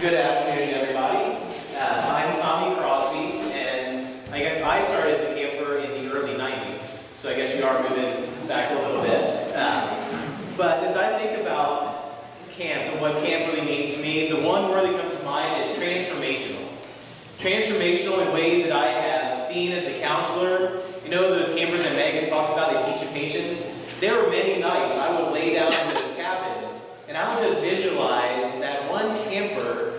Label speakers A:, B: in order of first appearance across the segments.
A: Good afternoon, everybody. I'm Tommy Crosby, and I guess I started as a camper in the early 90s, so I guess we are moving back a little bit. But as I think about camp and what camp really means to me, the one word that comes to mind is transformational. Transformational in ways that I have seen as a counselor. You know those campers that Megan talked about, they teach you patience? There were many nights I would lay down in those cabins, and I would just visualize that one camper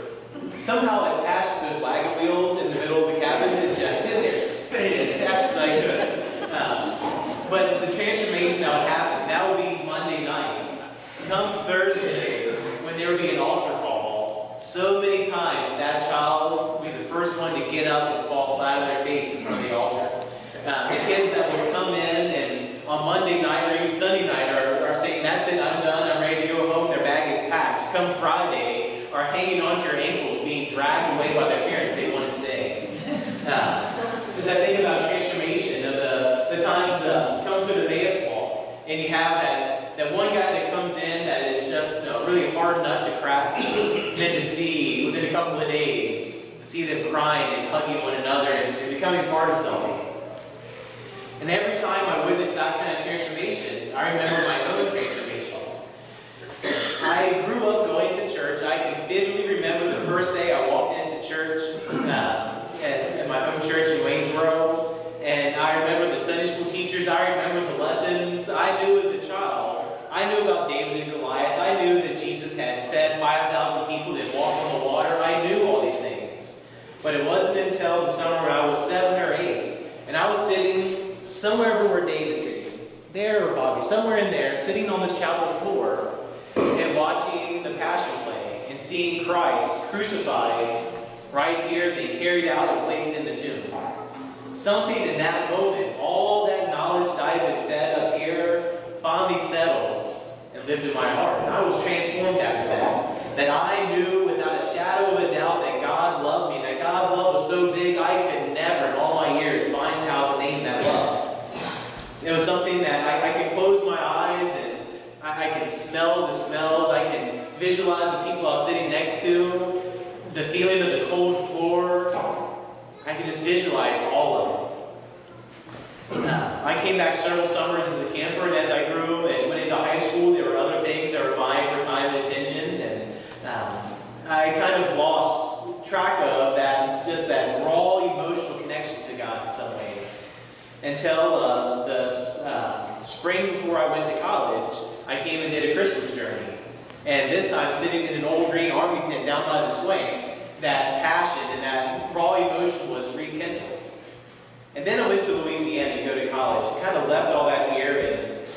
A: somehow attached to those wagon wheels in the middle of the cabins and just sit there spinning as fast as I could. But the transformation that would happen, that would be Monday night. Come Thursday, when there would be an altar call, so many times that child would be the first one to get up and fall flat on their face in front of the altar. The kids that would come in and on Monday night or even Sunday night are saying, that's it, I'm done, I'm ready to go home, their bag is packed. Come Friday, are hanging onto your ankles, being dragged away by their parents, they want to stay. As I think about transformation of the times come to the Emmaus Wall, and you have that one guy that comes in that is just a really hard nut to crack, then to see within a couple of days, to see them crying and hugging one another and becoming part of something. And every time I witness that kind of transformation, I remember my own transformation. I grew up going to church. I can vividly remember the first day I walked into church at my home church in Waynesboro. And I remember the Sunday school teachers. I remember the lessons. I knew as a child. I knew about David and Goliath. I knew that Jesus had fed 5,000 people that walked on the water. I knew all these things. But it wasn't until the summer I was 7 or 8. And I was sitting somewhere where David's sitting. There, or Bobby, somewhere in there, sitting on this chapel floor and watching the Passion play and seeing Christ crucified right here, they carried out and placed in the tomb. Something in that moment, all that knowledge that I had been fed up here, finally settled and lived in my heart. And I was transformed after that. That I knew without a shadow of a doubt that God loved me, that God's love was so big I could never in all my years find how to name that love. It was something that I could close my eyes and I can smell the smells, I can visualize the people I was sitting next to, the feeling of the cold floor. I can just visualize all of it. I came back several summers as a camper, and as I grew and went into high school, there were other things that were vying for time and attention, and I kind of lost track of that, just that raw emotional connection to God in some ways. Until the spring before I went to college, I came and did a Christmas journey. And this time, sitting in an old green army tent down by the swing, that passion and that raw emotion was rekindled. And then I went to Louisiana to go to college. Kind of left all that here, and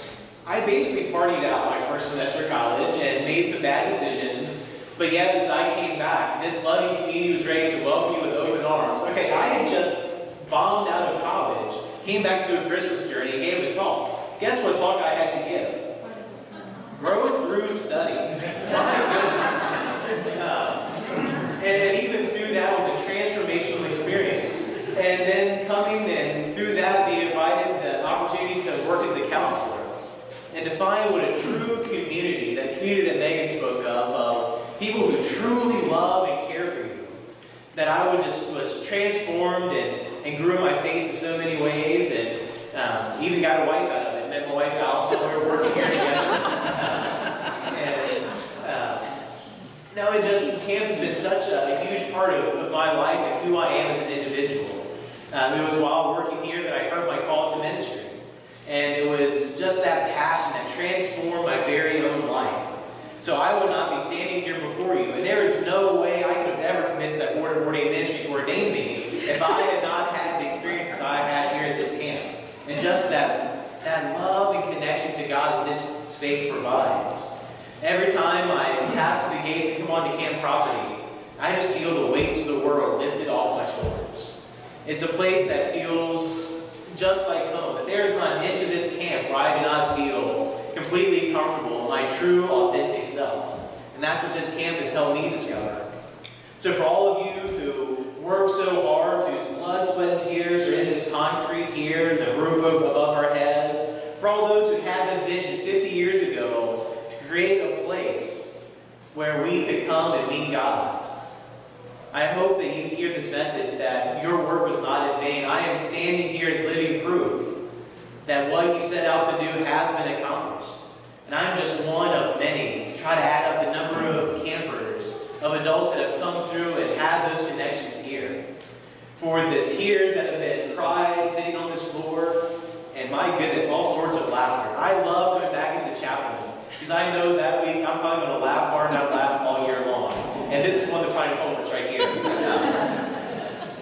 A: I basically partied out my first semester of college and made some bad decisions. But yet, as I came back, this loving community was ready to welcome me with open arms. Okay, I had just bombed out of college, came back to do a Christmas journey, and gave a talk. Guess what talk I had to give? Grow through study. My goodness. And even through that was a transformational experience. And then coming and through that being invited the opportunity to work as a counselor and to find what a true community, that community that Megan spoke of people who truly love and care for you, that I was transformed and grew in my faith in so many ways, and even got a wife out of it. Met my wife Allison, we were working here together. No, camp has been such a huge part of my life and who I am as an individual. It was while working here that I heard my call to ministry. And it was just that passion that transformed my very own life. So I would not be standing here before you. And there is no way I could have ever convinced that board of ordained ministry to ordain me if I had not had the experiences I had here at this camp. And just that love and connection to God that this space provides. Every time I pass through the gates and come onto camp property, I just feel the weights of the world lifted off my shoulders. It's a place that feels just like home. That there is not an inch of this camp where I do not feel completely comfortable in my true, authentic self. And that's what this camp has helped me discover. So for all of you who work so hard, whose blood, sweat, and tears are in this concrete here, the roof above our head, for all those who had the vision 50 years ago to create a place where we could come and meet God, I hope that you hear this message that your work was not in vain. I am standing here as living proof that what you set out to do has been accomplished. And I'm just one of many to try to add up the number of campers, of adults that have come through and had those connections here. For the tears that have been cried sitting on this floor, and my goodness, all sorts of laughter. I love coming back as a chaplain, because I know that week I'm probably going to laugh hard and I've laughed all year long. And this is one of the prime moments right here.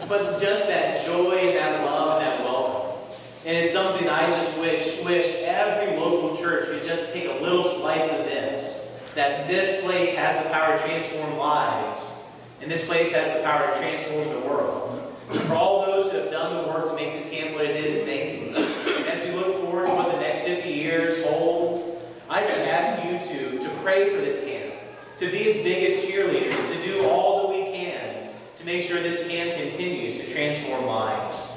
A: But just that joy and that love and that welcome. And it's something I just wish every local church would just take a little slice of this. That this place has the power to transform lives. And this place has the power to transform the world. So for all those who have done the work to make this camp what it is, thank you. And as we look forward to what the next 50 years holds, I just ask you to pray for this camp, to be its biggest cheerleaders, to do all that we can to make sure this camp continues to transform lives.